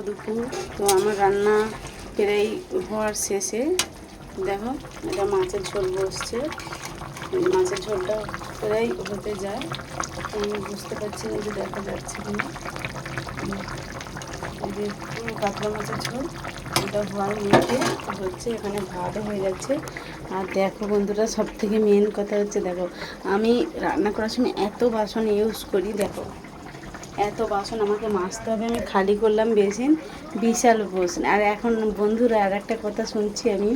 দুপুর তো আমার রান্না প্রায় হওয়ার শেষে। দেখো এটা মাছের ঝোল বসছে, মাছের ঝোলটা প্রায় হতে যায়। আমি বুঝতে পারছি না যে দেখা যাচ্ছে কিনা। যে পুরো কাতলা মাছের ঝোল এটা হওয়ার মধ্যে হচ্ছে, এখানে ভাতও হয়ে যাচ্ছে। আর দেখো বন্ধুরা, সব থেকে মেন কথা হচ্ছে, দেখো আমি রান্না করার সময় এত বাসন ইউজ করি, দেখো এত বাসন আমাকে মাজতে হবে। আমি খালি করলাম বেসিন, বিশাল বাসন। আর এখন বন্ধুরা আর একটা কথা শুনছি আমি,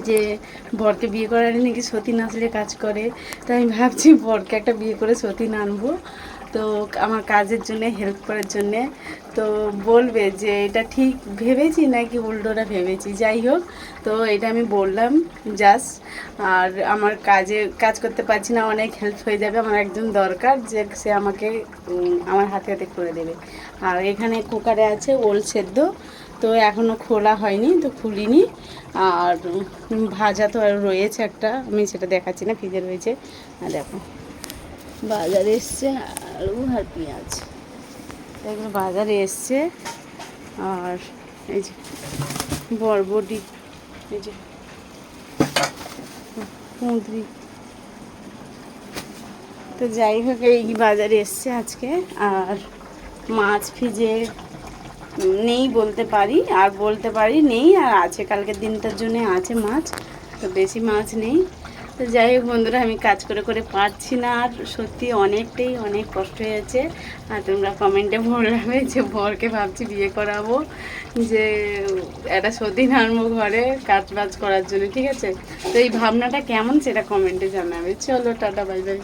যে বরকে বিয়ে করার নাকি সতীন আসলে কাজ করে। তো আমি ভাবছি বরকে একটা বিয়ে করে সতীন আনবো, তো আমার কাজের জন্যে, হেল্প করার জন্যে। তো বলবে যে এটা ঠিক ভেবেছি নাকি উল্টোটা ভেবেছি, যাই হোক। তো এটা আমি বললাম জাস্ট। আর আমার কাজ করতে পারছি না, অনেক হেল্প হয়ে যাবে। আমার একজন দরকার যে সে আমাকে আমার হাতে হাতে করে দেবে। আর এখানে কুকারে আছে ওল সেদ্ধ, তো এখনও খোলা হয়নি, তো খুলিনি। আর ভাজা তো আর রয়েছে একটা, আমি সেটা দেখাচ্ছি না, ফ্রিজে রয়েছে। আর দেখো বাজারে এসছে আলু আর পেঁয়াজ, এগুলো বাজারে এসছে। আর এই যে বরবটি, এই যে কুঁদরি। তো যাই হোক, এই বাজারে এসছে আজকে। আর মাছ ফ্রিজে নেই বলতে পারি, আর বলতে পারি নেই, আর আছে কালকের দিনটার জন্য আছে মাছ, তো বেশি মাছ নেই। তো যাই হোক বন্ধুরা, আমি কাজ করে করে পারছি না, আর সত্যি অনেক কষ্ট হয়েছে। আর তোমরা কমেন্টে বলবে যে বরকে ভাবছি বিয়ে করাবো, যে একটা সতীন আনবো ঘরে কাজ বাজ করার জন্য, ঠিক আছে? তো এই ভাবনাটা কেমন সেটা কমেন্টে জানাবে। চলো টাটা, বাই বাই।